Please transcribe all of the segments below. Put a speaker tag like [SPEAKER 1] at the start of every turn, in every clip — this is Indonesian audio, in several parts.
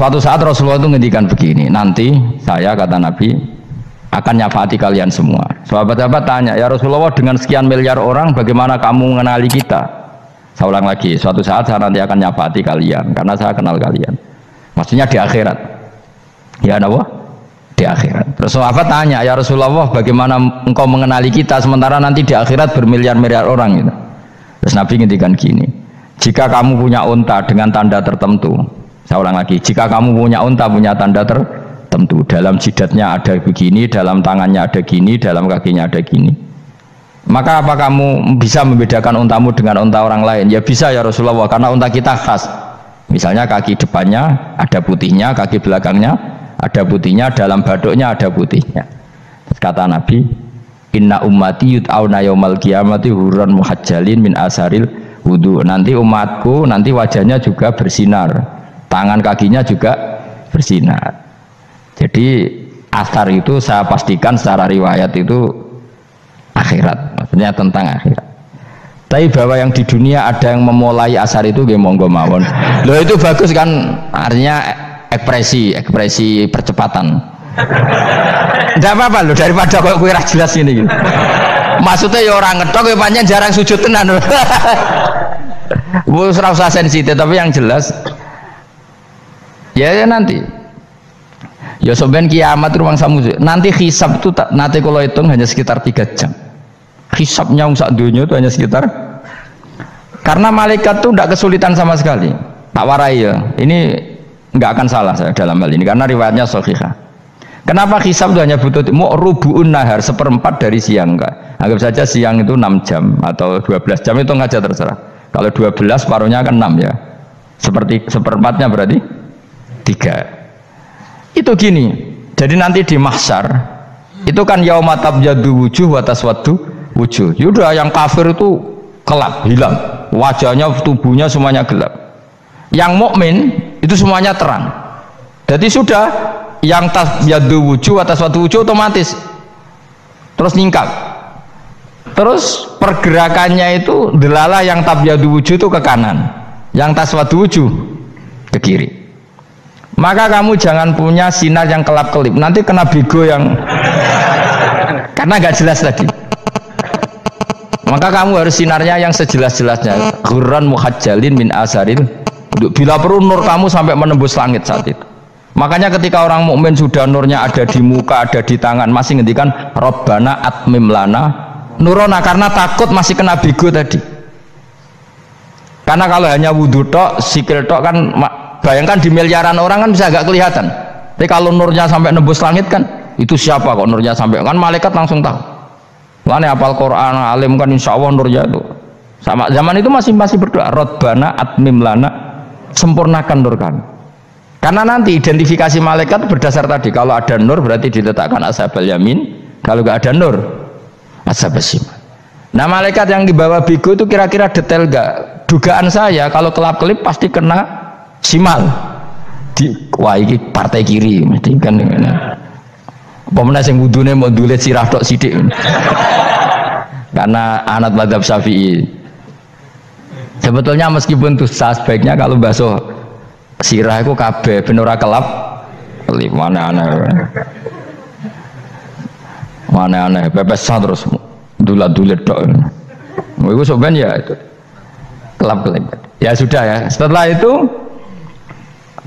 [SPEAKER 1] suatu saat Rasulullah itu ngendikan begini, nanti saya kata Nabi akan nyafaati kalian semua. Sahabat-sahabat tanya, ya Rasulullah dengan sekian miliar orang bagaimana kamu mengenali kita? Saya ulang lagi, suatu saat saya nanti akan nyafaati kalian karena saya kenal kalian. Maksudnya di akhirat. Ya Allah, di akhirat. Terus sahabat tanya, ya Rasulullah bagaimana engkau mengenali kita sementara nanti di akhirat bermiliar-miliar orang gitu. Terus Nabi ngendikan gini, jika kamu punya unta dengan tanda tertentu, saya ulang lagi, jika kamu punya unta punya tanda tertentu, dalam jidatnya ada begini, dalam tangannya ada gini, dalam kakinya ada gini, maka apa kamu bisa membedakan untamu dengan unta orang lain? Ya bisa ya Rasulullah, karena unta kita khas. Misalnya kaki depannya ada putihnya, kaki belakangnya ada putihnya, dalam baduknya ada putihnya. Terus kata Nabi, inna ummati yud'auna yaumal qiyamati hurran muhajjalin min asaril wudu. Nanti umatku nanti wajahnya juga bersinar, tangan kakinya juga bersinar. Jadi asar itu saya pastikan secara riwayat itu akhirat, maksudnya tentang akhirat. Tapi bahwa yang di dunia ada yang memulai asar itu nggih monggo mawon. Loh itu bagus kan, artinya ekspresi percepatan. Tidak apa-apa loh, daripada kok kowe ra jelas ini gitu. Maksudnya ya orang ngetok kowe pancen jarang sujud tenan. Wis ora usah sensitif, tapi yang jelas ya nanti. Ya sampean kiamat ruang samu. Nanti hisab itu nanti kalau hitung hanya sekitar 3 jam. Hisabnya sak dunia itu hanya sekitar, karena malaikat itu tidak kesulitan sama sekali. Tak warai ya, ini nggak akan salah saya dalam hal ini karena riwayatnya sahihah. Kenapa hisab itu hanya butuh rubu'un nahar, 1/4 dari siang? Enggak, anggap saja siang itu 6 jam atau 12 jam, itu aja terserah. Kalau 12 paruhnya kan 6 ya, seperti 1/4-nya berarti 3. Itu gini, jadi nanti di mahsyar itu kan yauma tabyaddu wujuh wa taswaddu wujuh. Yaudah yang kafir itu gelap, hilang, wajahnya, tubuhnya semuanya gelap. Yang mukmin itu semuanya terang. Jadi sudah yang tabyaddu wujuh wa taswaddu wujuh otomatis terus nyingkap. Terus pergerakannya itu delala yang tabyaddu wujuh itu ke kanan, yang taswaddu wujuh ke kiri. Maka kamu jangan punya sinar yang kelap-kelip, nanti kena bego yang karena nggak jelas tadi. Maka kamu harus sinarnya yang sejelas-jelasnya, ghurran muhajjalin min asaril. Bila perlu nur kamu sampai menembus langit saat itu. Makanya ketika orang mukmin sudah nurnya ada di muka, ada di tangan, masih ngendikan Rabbana atmim lana nurona, karena takut masih kena bego tadi. Karena kalau hanya wudhu tok, sikil tok kan, bayangkan di miliaran orang kan bisa agak kelihatan. Tapi kalau nurnya sampai nembus langit kan, itu siapa kok nurnya sampai, kan malaikat langsung tahu. Mana hafal Quran, alim kan insya Allah nurnya itu. Sama zaman itu masih berdoa, Rabbana atmim lana, sempurnakan nur kami. Karena nanti identifikasi malaikat berdasar tadi, kalau ada nur berarti diletakkan ashabal yamin, kalau nggak ada nur ashabas shimal. Nah malaikat yang dibawa bigo itu kira-kira detail nggak? Dugaan saya kalau kelap-kelip pasti kena simal. Wah ini partai kiri mesti kan. Pemenang yang wudhunya mau dulet sirah tok sidik. Karena anak mazhab Syafi'i. Sebetulnya meskipun tuh sebaiknya kalau basuh sirah itu kabeh ben ora kelap. Mana aneh pepesan terus dulat-dulet tok. Itu sebenarnya ya itu kelap-kelip. Ya sudah ya. Setelah itu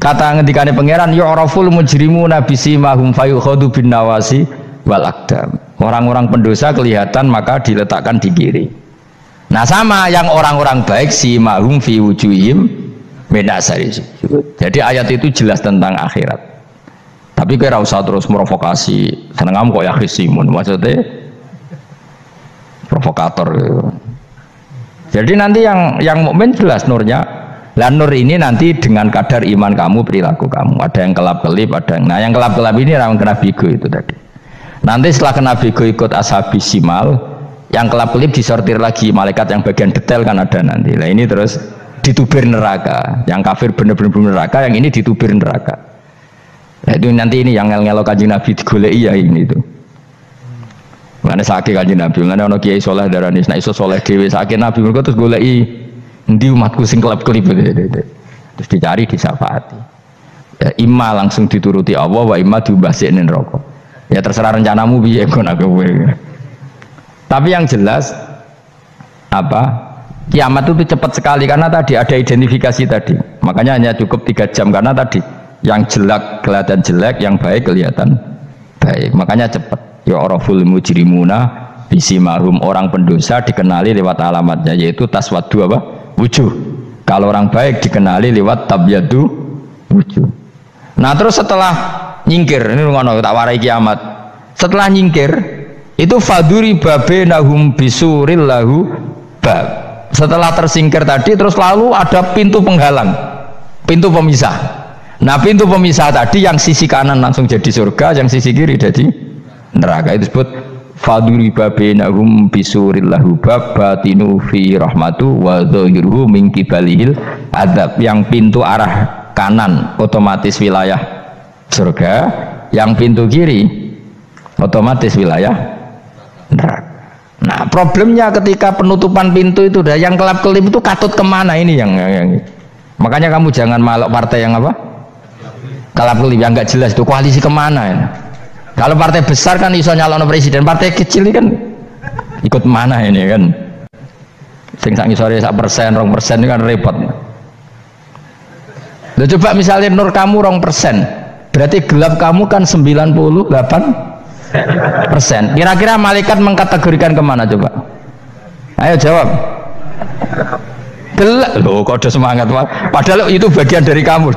[SPEAKER 1] kata ngendikane pangeran yu'raful mujrimuna bisimahum fayukhadu bin nawasi wal aqdam. Orang-orang pendosa kelihatan maka diletakkan di kiri. Nah sama yang orang-orang baik simahum fi wujuhim min asari sujud. Jadi ayat itu jelas tentang akhirat. Tapi kira usah terus provokasi. Seneng kamu kok ya khisimun, maksudnya provokator gitu. Jadi nanti yang mukmin jelas nurnya. Lah nur ini nanti dengan kadar iman kamu, perilaku kamu. Ada yang kelap-kelip, ada yang. Nah, yang kelap-kelip ini orang kena bigo itu tadi. Nanti setelah kena bigo ikut ashabis simal, yang kelap-kelip disortir lagi malaikat yang bagian detail kan ada nanti. Lah ini terus ditubir neraka. Yang kafir bener-bener neraka, yang ini ditubir neraka. Nah, itu nanti ini yang ngel-ngelo Kanjeng Nabi digoleki ya ini itu. Mana sakit Kanjeng Nabi, mana ono kiai soleh darani nek iso soleh dhewe sakit Nabi mergo terus goleki endi umatku sing kelap-kelip terus dicari disyafaati. Ya, imma langsung dituruti Allah, wa imma diubahsinin rokok. Ya terserah rencanamu piye kon aku. Tapi yang jelas apa? Kiamat itu cepat sekali karena tadi ada identifikasi tadi. Makanya hanya cukup 3 jam karena tadi yang jelek kelihatan jelek, yang baik kelihatan baik. Makanya cepat. Ya oraful mujrimuna bisimahum, orang pendosa dikenali lewat alamatnya yaitu taswaddu apa? Wujuh. Kalau orang baik dikenali lewat tabyadu wujuh. Nah terus setelah nyingkir, ini ngono tak warai kiamat. Setelah nyingkir itu faduri babenahum bisuril lahu bab. Setelah tersingkir tadi terus lalu ada pintu penghalang, pintu pemisah. Nah pintu pemisah tadi yang sisi kanan langsung jadi surga, yang sisi kiri jadi neraka. Itu disebut faduri babenahum bisuril lahu bab batinu fi rahmatu wa dhahiruhu min qibalihil adzab. Yang pintu arah kanan otomatis wilayah surga, yang pintu kiri otomatis wilayah neraka. Nah problemnya ketika penutupan pintu itu dah yang kelap-kelip itu katut kemana ini yang makanya kamu jangan malok partai yang apa kelap-kelip yang nggak jelas itu koalisi kemana ya. Kalau partai besar kan iso nyalon presiden, partai kecil ini kan ikut mana ini kan sing sak ngisore 1%, 2% ini kan repot. Loh, coba misalnya nur kamu 2%, berarti gelap kamu kan 98%. Kira-kira malaikat mengkategorikan kemana coba? Ayo jawab. Gelap. Loh kok ada semangat padahal itu bagian dari kamu.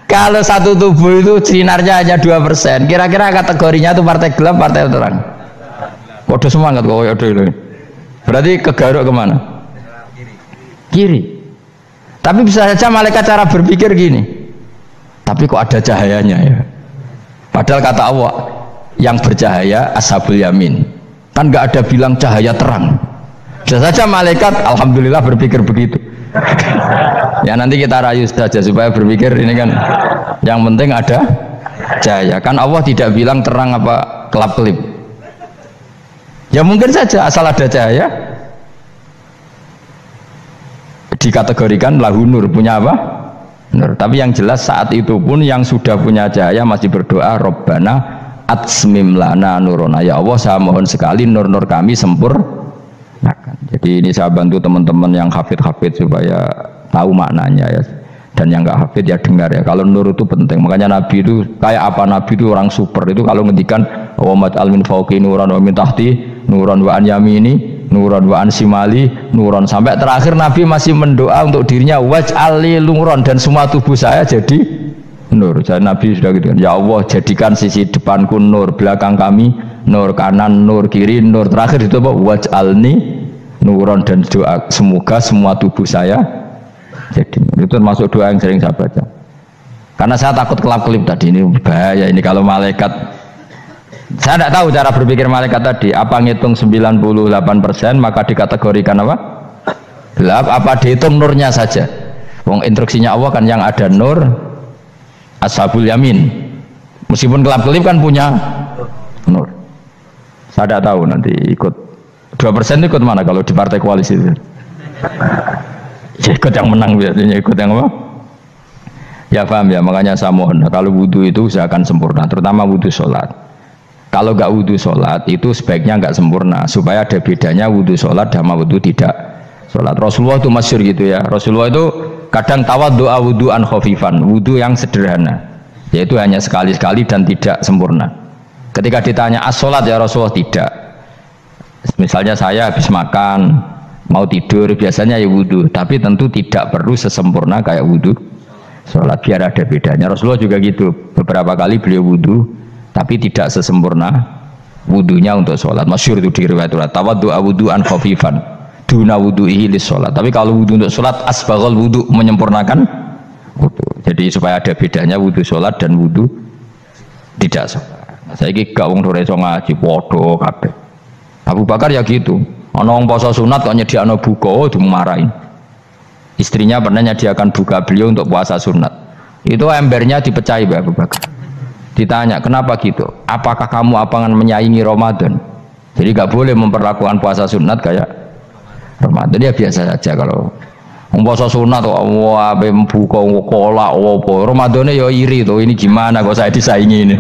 [SPEAKER 1] Kalau satu tubuh itu sinarnya hanya 2%, kira-kira kategorinya itu partai gelap, partai terang. Kode semangat kok ada itu. Berarti kegaruk kemana? Kiri. Tapi bisa saja malaikat cara berpikir gini. Tapi kok ada cahayanya ya? Padahal kata Allah yang bercahaya ashabul yamin. Kan nggak ada bilang cahaya terang. Bisa saja malaikat alhamdulillah berpikir begitu. Ya nanti kita rayu saja supaya berpikir ini kan yang penting ada cahaya. Kan Allah tidak bilang terang apa kelap-kelip. Ya mungkin saja asal ada cahaya dikategorikan lahu nur, punya apa? Nur. Tapi yang jelas saat itu pun yang sudah punya cahaya masih berdoa Rabbana atsmim lana nurona, ya Allah saya mohon sekali nur-nur kami sempurnakan. Jadi ini saya bantu teman-teman yang hafid supaya tahu maknanya ya, dan yang nggak hafid ya dengar ya. Kalau nur itu penting, makanya Nabi itu kayak apa? Nabi itu orang super itu kalau ngendikan wa maj'al min fawqi nuran wa min tahti nuran wa an yamini nuron wa ansimali nuron, sampai terakhir Nabi masih mendoa untuk dirinya waj'ali nuron, dan semua tubuh saya jadi nur. Jadi Nabi sudah gitu kan, ya Allah jadikan sisi depanku nur, belakang kami nur, kanan nur, kiri nur, terakhir itu apa? Waj'alni nuron, dan doa semoga semua tubuh saya jadi nur. Itu termasuk doa yang sering saya baca karena saya takut kelap-kelip tadi. Ini bahaya ini kalau malaikat. Saya tidak tahu cara berpikir malaikat tadi, apa ngitung 98% maka dikategorikan apa? Gelap, apa dihitung nurnya saja? Wong instruksinya Allah kan yang ada nur ashabul yamin, meskipun kelap-kelip kan punya nur. Saya tidak tahu nanti ikut 2% ikut mana kalau di partai koalisi itu? Ya, ikut yang menang biasanya, ikut yang apa? Ya paham ya, makanya saya mohon kalau wudhu itu usahakan sempurna, terutama wudhu sholat. Kalau nggak wudhu sholat itu sebaiknya nggak sempurna, supaya ada bedanya wudhu sholat sama wudhu tidak sholat. Rasulullah itu masyhur gitu ya, Rasulullah itu kadang tawaddu'a wudhu'an khafifan, wudhu yang sederhana, yaitu hanya sekali-sekali dan tidak sempurna. Ketika ditanya as-sholat ya Rasulullah, tidak. Misalnya saya habis makan mau tidur biasanya ya wudhu, tapi tentu tidak perlu sesempurna kayak wudhu sholat, biar ada bedanya. Rasulullah juga gitu, beberapa kali beliau wudhu tapi tidak sesempurna wudhunya untuk sholat. Masyhur itu di riwayat tawaddu'a wudhu'an khafifan duna wudhu'ihi lis sholat. Tapi kalau wudhu untuk sholat asbaghal wudhu, menyempurnakan wudhu. Jadi supaya ada bedanya wudhu sholat dan wudhu tidak sholat. Saya ini gak wong sore ngaji podo kabeh. Abu Bakar ya gitu, ana wong poso sunat kok nyediakno buka dimarahin. Istrinya pernah nyediakan buka beliau untuk puasa sunat, itu embernya dipecahi Mbak Abu Bakar. Ditanya kenapa gitu, apakah kamu akan menyaingi Ramadan? Jadi nggak boleh memperlakukan puasa sunat kayak Ramadan. Ya biasa saja kalau Puasa sunat tuh, wah, buka kolak, apa? Ramadane ya iri tuh, ini gimana kok saya disaingi ini?